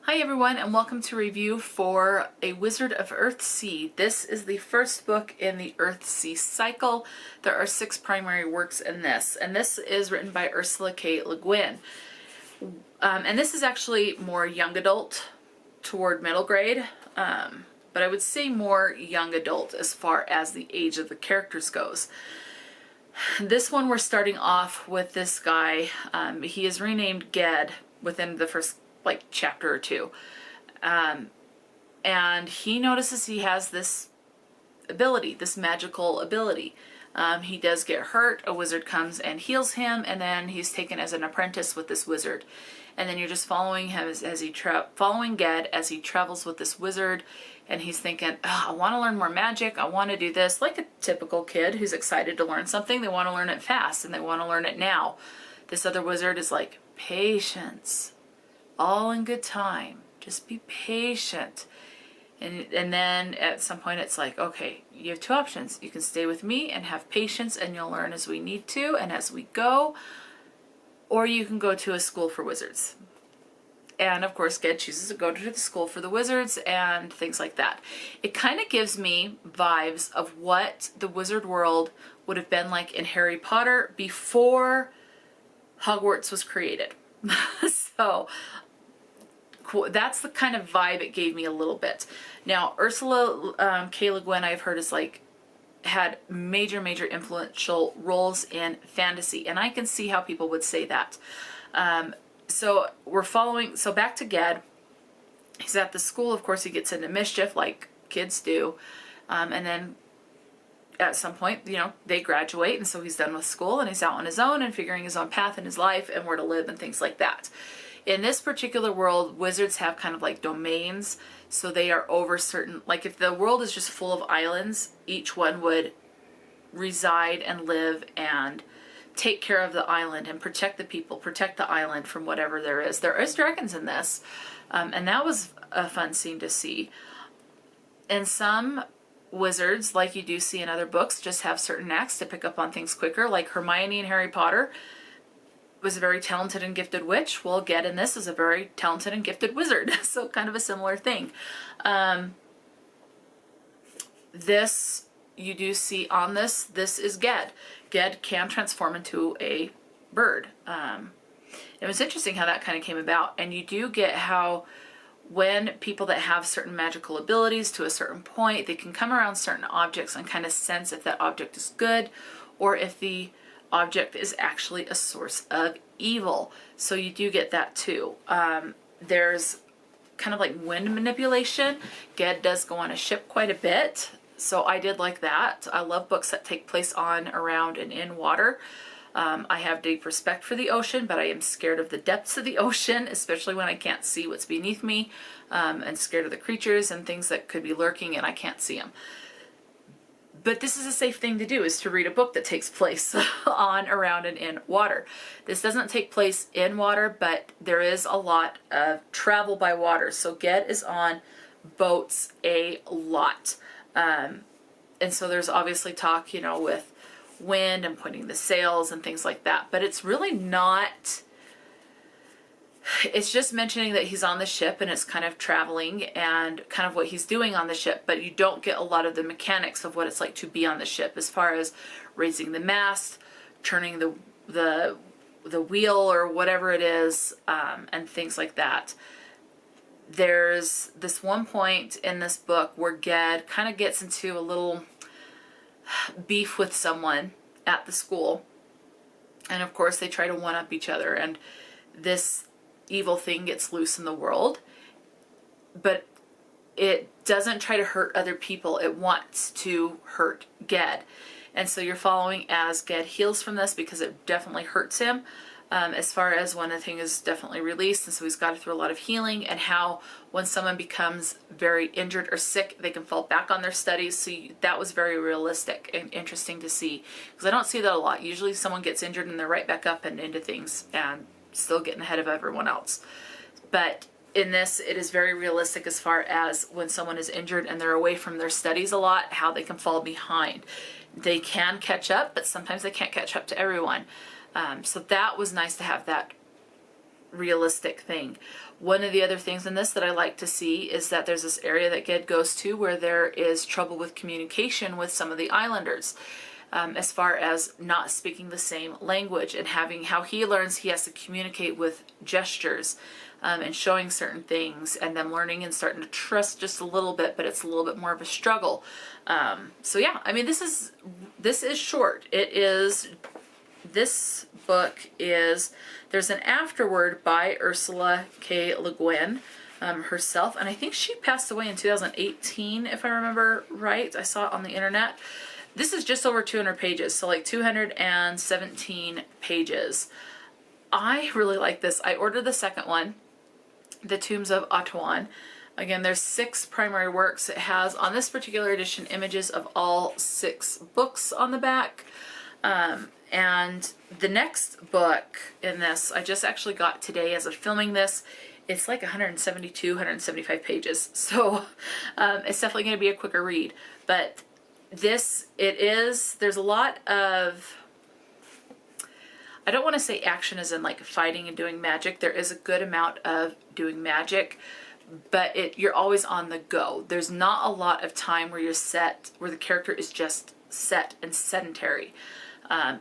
Hi everyone, and welcome to review for A Wizard of Earthsea. This is the first book in the Earthsea Cycle. There are 6 primary works in this, and this is written by Ursula K. LeGuin. And this is actually more young adult toward middle grade, but I would say more young adult as far as the age of the characters goes. This one we're starting off with this guy. He is renamed Ged within the first chapter or 2. And he notices he has this ability, this magical ability. He does get hurt, a wizard comes and heals him, and then he's taken as an apprentice with this wizard. And then you're just following him following Ged as he travels with this wizard, and he's thinking, oh, I want to learn more magic, I want to do this, like a typical kid who's excited to learn something. They want to learn it fast and they want to learn it now. This other wizard is like, patience. All in good time. Just be patient. And then at some point it's like, okay, you have 2 options. You can stay with me and have patience and you'll learn as we need to and as we go, or you can go to a school for wizards. And of course Ged chooses to go to the school for the wizards and things like that. It kind of gives me vibes of what the wizard world would have been like in Harry Potter before Hogwarts was created. So cool. That's the kind of vibe it gave me a little bit. Now, Ursula K. Le Guin, I've heard, is had major influential roles in fantasy, and I can see how people would say that. So we're following. So back to Ged. He's at the school. Of course, he gets into mischief like kids do, and then at some point, they graduate, and so he's done with school, and he's out on his own and figuring his own path in his life and where to live and things like that. In this particular world, wizards have kind of like domains, so they are over certain, like if the world is just full of islands, each one would reside and live and take care of the island and protect the people, protect the island from whatever there is. There is dragons in this, and that was a fun scene to see. And some wizards, like you do see in other books, just have certain knacks to pick up on things quicker, like Hermione in Harry Potter was a very talented and gifted witch. Well, Ged in this is a very talented and gifted wizard. So kind of a similar thing. This, you do see on this is Ged. Ged can transform into a bird. It was interesting how that kind of came about. And you do get how when people that have certain magical abilities to a certain point, they can come around certain objects and kind of sense if that object is good or if the object is actually a source of evil. So you do get that too. There's kind of like wind manipulation. Ged does go on a ship quite a bit, so I did like that. I love books that take place on, around, and in water. I have deep respect for the ocean, but I am scared of the depths of the ocean, especially when I can't see what's beneath me, and scared of the creatures and things that could be lurking and I can't see them. But this is a safe thing to do, is to read a book that takes place on, around, and in water. This doesn't take place in water, but there is a lot of travel by water. So Ged is on boats a lot. And so there's obviously talk, with wind and pointing the sails and things like that. But it's really not... It's just mentioning that he's on the ship and it's kind of traveling and kind of what he's doing on the ship, but you don't get a lot of the mechanics of what it's like to be on the ship as far as raising the mast, turning the wheel or whatever it is, and things like that. There's this one point in this book where Ged kind of gets into a little beef with someone at the school, and of course they try to one-up each other, and this evil thing gets loose in the world, but it doesn't try to hurt other people. It wants to hurt Ged. And so you're following as Ged heals from this because it definitely hurts him, as far as when a thing is definitely released. And so he's got through a lot of healing, and how when someone becomes very injured or sick, they can fall back on their studies. So that was very realistic and interesting to see, because I don't see that a lot. Usually someone gets injured and they're right back up and into things and still getting ahead of everyone else. But in this, it is very realistic as far as when someone is injured and they're away from their studies a lot, how they can fall behind. They can catch up, but sometimes they can't catch up to everyone. So that was nice to have that realistic thing. One of the other things in this that I like to see is that there's this area that Ged goes to where there is trouble with communication with some of the islanders, as far as not speaking the same language, and having how he learns he has to communicate with gestures, and showing certain things, and then learning and starting to trust just a little bit, but it's a little bit more of a struggle. So yeah, I mean, this is short. This book is, there's an afterword by Ursula K. LeGuin herself, and I think she passed away in 2018, if I remember right. I saw it on the internet. This is just over 200 pages, so like 217 pages. I really like this. I ordered the second one, The Tombs of Atuan. Again, there's 6 primary works. It has, on this particular edition, images of all 6 books on the back. And the next book in this, I just actually got today as of filming this. It's like 172, 175 pages. So it's definitely going to be a quicker read. But this, there's a lot of, I don't want to say action as in like fighting and doing magic. There is a good amount of doing magic, but you're always on the go. There's not a lot of time where where the character is just set and sedentary.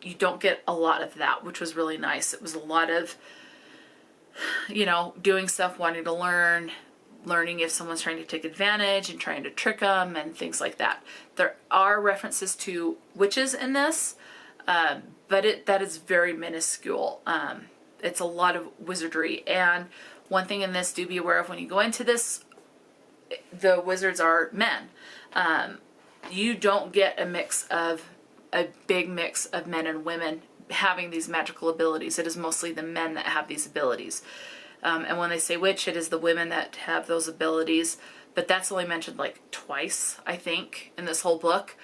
You don't get a lot of that, which was really nice. It was a lot of, doing stuff, wanting to learning if someone's trying to take advantage and trying to trick them and things like that. There are references to witches in this, but that is very minuscule. It's a lot of wizardry. And one thing in this, do be aware of when you go into this, the wizards are men. You don't get a big mix of men and women having these magical abilities. It is mostly the men that have these abilities. And when they say witch, it is the women that have those abilities. But that's only mentioned like twice, I think, in this whole book.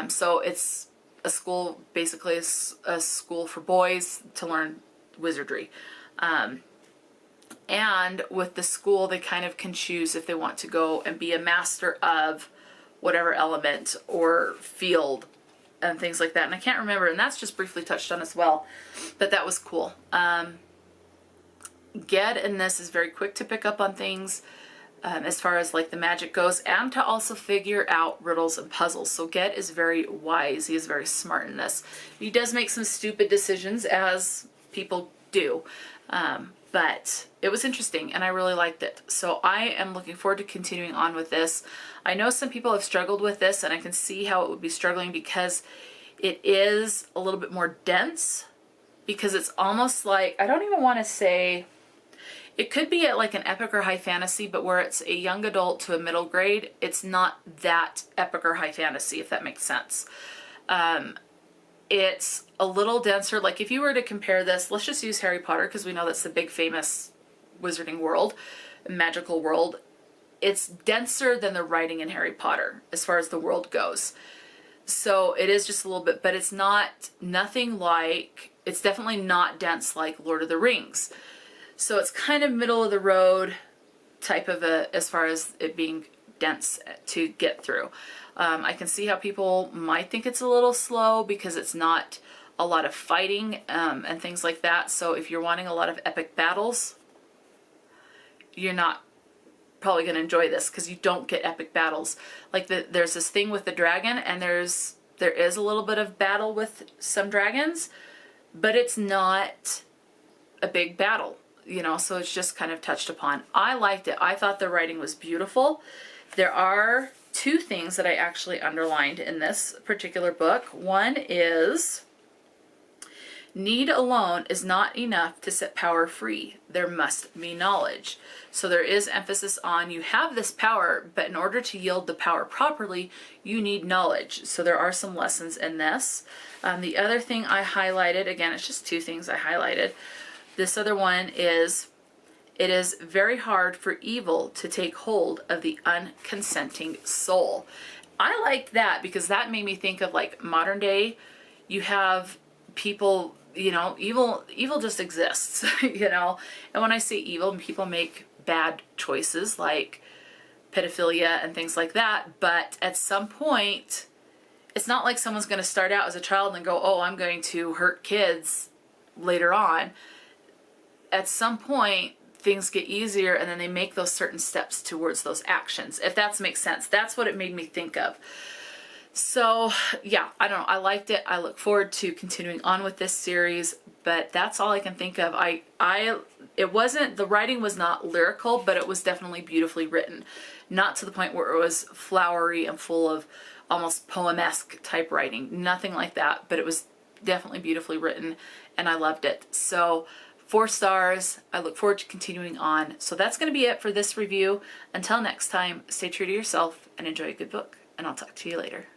So it's a school, basically a school for boys to learn wizardry. And with the school, they kind of can choose if they want to go and be a master of whatever element or field and things like that. And I can't remember, and that's just briefly touched on as well, but that was cool. Ged in this is very quick to pick up on things as far as like the magic goes, and to also figure out riddles and puzzles. So Ged is very wise. He is very smart in this. He does make some stupid decisions, as people do, but it was interesting and I really liked it. So I am looking forward to continuing on with this. I know some people have struggled with this, and I can see how it would be struggling because it is a little bit more dense, because it's almost like, I don't even want to say, it could be at like an epic or high fantasy, but where it's a young adult to a middle grade, it's not that epic or high fantasy, if that makes sense. It's a little denser. Like if you were to compare this, let's just use Harry Potter, because we know that's the big famous wizarding world, magical world. It's denser than the writing in Harry Potter as far as the world goes. So it is just a little bit, but it's nothing like, it's definitely not dense like Lord of the Rings. So it's kind of middle of the road type of as far as it being dense to get through. I can see how people might think it's a little slow because it's not a lot of fighting and things like that. So if you're wanting a lot of epic battles, you're not probably going to enjoy this, because you don't get epic battles. Like there's this thing with the dragon, and there is a little bit of battle with some dragons, but it's not a big battle, so it's just kind of touched upon. I liked it. I thought the writing was beautiful. There are 2 things that I actually underlined in this particular book. One is, need alone is not enough to set power free. There must be knowledge. So there is emphasis on, you have this power, but in order to yield the power properly, you need knowledge. So there are some lessons in this. The other thing I highlighted, again, it's just 2 things I highlighted. This other one is, it is very hard for evil to take hold of the unconsenting soul. I liked that because that made me think of like modern day. You have people, evil just exists, And when I say evil, people make bad choices like pedophilia and things like that. But at some point, it's not like someone's going to start out as a child and go, oh, I'm going to hurt kids later on. at some point things get easier and then they make those certain steps towards those actions, if that makes sense. That's what it made me think of. So yeah, I don't know, I liked it. I look forward to continuing on with this series, but that's all I can think of. It wasn't, the writing was not lyrical, but it was definitely beautifully written. Not to the point where it was flowery and full of almost poem-esque type writing. Nothing like that, but it was definitely beautifully written and I loved it. So 4 stars. I look forward to continuing on. So that's going to be it for this review. Until next time, stay true to yourself and enjoy a good book, and I'll talk to you later.